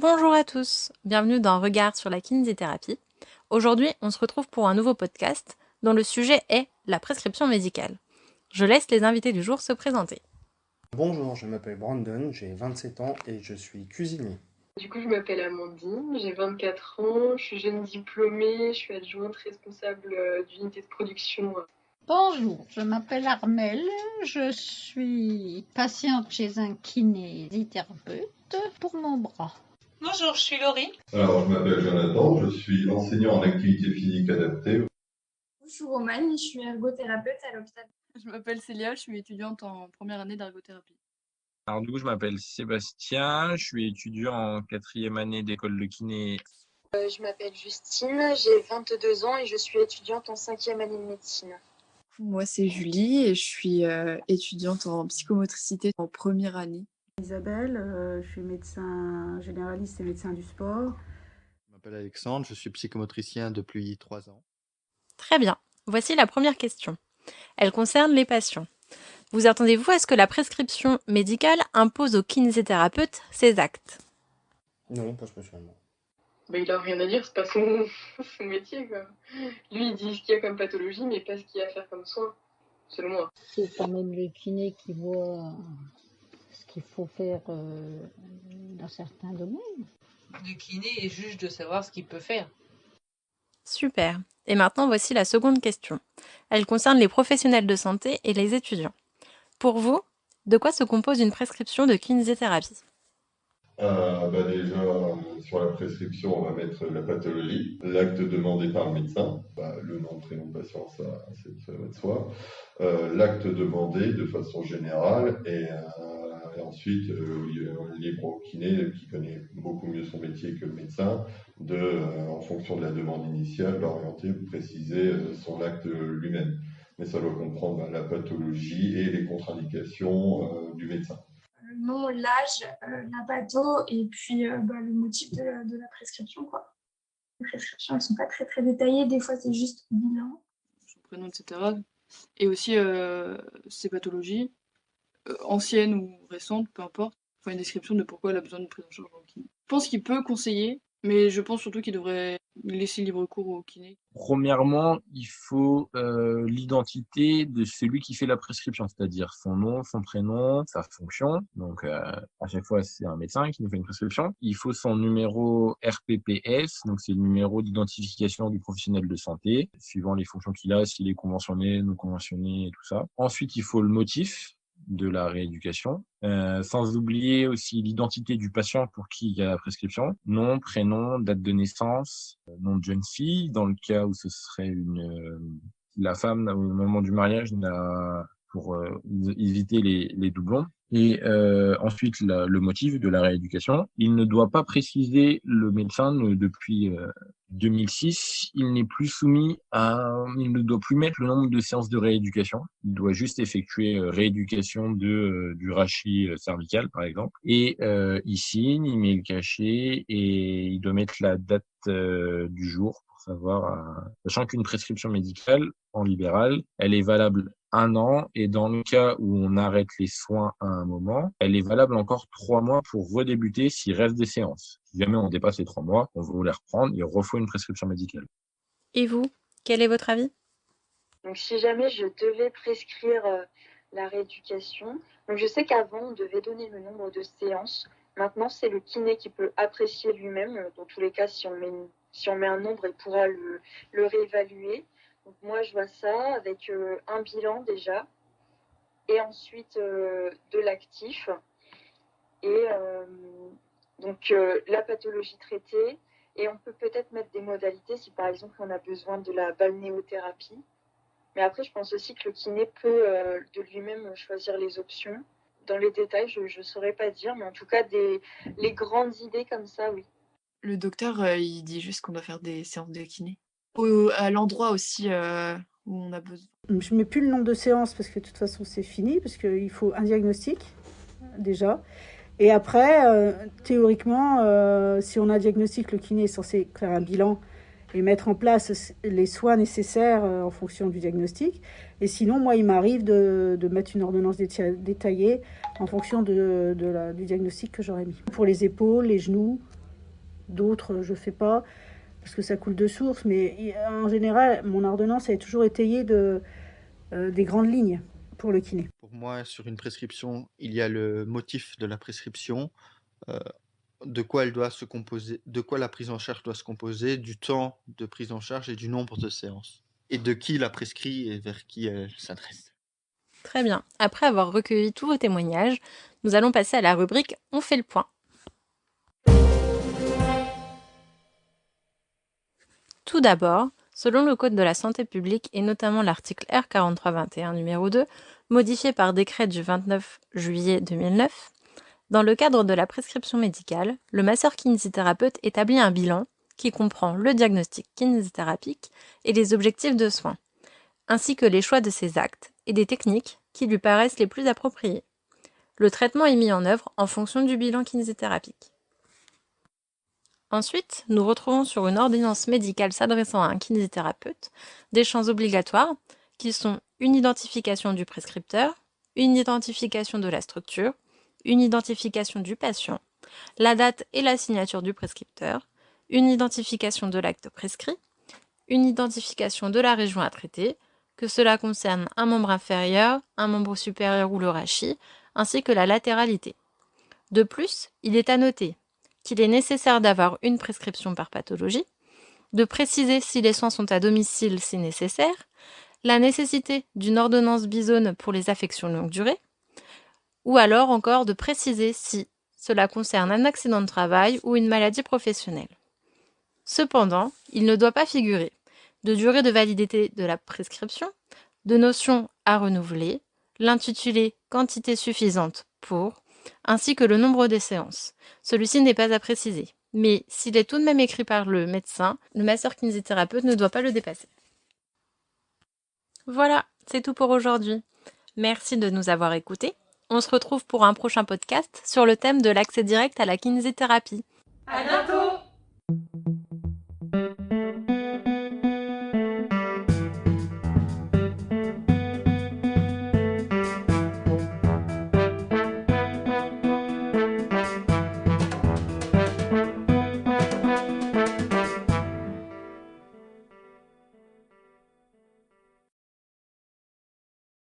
Bonjour à tous, bienvenue dans Regard sur la kinésithérapie. Aujourd'hui, on se retrouve pour un nouveau podcast dont le sujet est la prescription médicale. Je laisse les invités du jour se présenter. Bonjour, je m'appelle Brandon, j'ai 27 ans et je suis cuisinier. Du coup, je m'appelle Amandine, j'ai 24 ans, je suis jeune diplômée, je suis adjointe responsable d'unité de production. Bonjour, je m'appelle Armelle, je suis patiente chez un kinésithérapeute pour mon bras. Bonjour, je suis Laurie. Alors, je m'appelle Jonathan, je suis enseignant en activité physique adaptée. Je suis Romane, je suis ergothérapeute à l'hôpital. Je m'appelle Célia, je suis étudiante en première année d'ergothérapie. Alors du coup, je m'appelle Sébastien, je suis étudiant en 4e année d'école de kiné. Je m'appelle Justine, j'ai 22 ans et je suis étudiante en 5e année de médecine. Moi, c'est Julie et je suis étudiante en psychomotricité en première année. Isabelle, je suis médecin généraliste et médecin du sport. Je m'appelle Alexandre, je suis psychomotricien depuis 3 ans. Très bien, voici la première question. Elle concerne les patients. Vous attendez-vous à ce que la prescription médicale impose au kinésithérapeute ses actes? Non, pas spécialement. Il a rien à dire, c'est pas son métier, quoi. Lui, il dit ce qu'il y a comme pathologie, mais pas ce qu'il y a à faire comme soin, selon moi. C'est quand même le kiné qui voit ce qu'il faut faire dans certains domaines. Le kiné est juge de savoir ce qu'il peut faire. Super. Et maintenant, voici la seconde question. Elle concerne les professionnels de santé et les étudiants. Pour vous, de quoi se compose une prescription de kinésithérapie? Déjà, sur la prescription, on va mettre la pathologie, l'acte demandé par le médecin, le nom, prénom, patient, ça va de soi, l'acte demandé de façon générale, et ensuite, libre au kiné, qui connaît beaucoup mieux son métier que le médecin, en fonction de la demande initiale, d'orienter ou préciser son acte lui-même. Mais ça doit comprendre la pathologie et les contre-indications du médecin. Le nom, l'âge, la patho et puis le motif de la prescription, quoi. Les prescriptions, elles ne sont pas très très détaillées, des fois c'est juste bilan. Son prénom, etc. Et aussi ses pathologies, anciennes ou récentes, peu importe. Enfin, une description de pourquoi elle a besoin de prise en charge au kiné. Je pense qu'il peut conseiller, mais je pense surtout qu'il devrait laisser libre cours au kiné. Premièrement, il faut l'identité de celui qui fait la prescription, c'est-à-dire son nom, son prénom, sa fonction. Donc, à chaque fois, c'est un médecin qui nous fait une prescription. Il faut son numéro RPPS, donc c'est le numéro d'identification du professionnel de santé, suivant les fonctions qu'il a, s'il est conventionné, non conventionné et tout ça. Ensuite, il faut le motif de la rééducation, sans oublier aussi l'identité du patient pour qui il y a la prescription, nom, prénom, date de naissance, nom de jeune fille, dans le cas où ce serait la femme au moment du mariage pour éviter les doublons. Et ensuite, le motif de la rééducation. Il ne doit pas préciser, le médecin, depuis 2006, il n'est plus soumis il ne doit plus mettre le nombre de séances de rééducation. Il doit juste effectuer rééducation du rachis cervical, par exemple. Et il signe, il met le cachet et il doit mettre la date du jour pour savoir, sachant qu'une prescription médicale en libéral, elle est valable 1 an, et dans le cas où on arrête les soins à un moment, elle est valable encore 3 mois pour redébuter s'il reste des séances. Si jamais on dépasse les 3 mois, on veut les reprendre, il refaut une prescription médicale. Et vous, quel est votre avis? Donc si jamais je devais prescrire la rééducation, donc je sais qu'avant on devait donner le nombre de séances. Maintenant c'est le kiné qui peut apprécier lui-même. Dans tous les cas, si on met un nombre, il pourra le réévaluer. Donc moi, je vois ça avec un bilan déjà, et ensuite de l'actif, et donc la pathologie traitée, et on peut peut-être mettre des modalités si par exemple on a besoin de la balnéothérapie. Mais après, je pense aussi que le kiné peut de lui-même choisir les options. Dans les détails, je ne saurais pas dire, mais en tout cas, les grandes idées comme ça, oui. Le docteur, il dit juste qu'on doit faire des séances de kiné. À l'endroit aussi où on a besoin. Je ne mets plus le nombre de séances parce que de toute façon c'est fini, parce qu'il faut un diagnostic déjà. Et après, théoriquement, si on a un diagnostic, le kiné est censé faire un bilan et mettre en place les soins nécessaires en fonction du diagnostic. Et sinon, moi, il m'arrive de mettre une ordonnance détaillée en fonction du diagnostic que j'aurais mis. Pour les épaules, les genoux, D'autres, je fais pas parce que ça coule de source. Mais en général, mon ordonnance a toujours étayé des grandes lignes pour le kiné. Pour moi, sur une prescription, il y a le motif de la prescription, de quoi elle doit se composer, de quoi la prise en charge doit se composer, du temps de prise en charge et du nombre de séances. Et de qui la prescrit et vers qui elle s'adresse. Très bien. Après avoir recueilli tous vos témoignages, nous allons passer à la rubrique « On fait le point ». Tout d'abord, selon le Code de la santé publique et notamment l'article R4321 numéro 2, modifié par décret du 29 juillet 2009, dans le cadre de la prescription médicale, le masseur-kinésithérapeute établit un bilan qui comprend le diagnostic kinésithérapique et les objectifs de soins, ainsi que les choix de ses actes et des techniques qui lui paraissent les plus appropriées. Le traitement est mis en œuvre en fonction du bilan kinésithérapique. Ensuite, nous retrouvons sur une ordonnance médicale s'adressant à un kinésithérapeute des champs obligatoires qui sont une identification du prescripteur, une identification de la structure, une identification du patient, la date et la signature du prescripteur, une identification de l'acte prescrit, une identification de la région à traiter, que cela concerne un membre inférieur, un membre supérieur ou le rachis, ainsi que la latéralité. De plus, il est à noter qu'il est nécessaire d'avoir une prescription par pathologie, de préciser si les soins sont à domicile si nécessaire, la nécessité d'une ordonnance bisone pour les affections longue durée, ou alors encore de préciser si cela concerne un accident de travail ou une maladie professionnelle. Cependant, il ne doit pas figurer de durée de validité de la prescription, de notion à renouveler, l'intitulé quantité suffisante pour, ainsi que le nombre des séances. Celui-ci n'est pas à préciser, mais s'il est tout de même écrit par le médecin, le masseur-kinésithérapeute ne doit pas le dépasser. Voilà, c'est tout pour aujourd'hui. Merci de nous avoir écoutés. On se retrouve pour un prochain podcast sur le thème de l'accès direct à la kinésithérapie. À bientôt!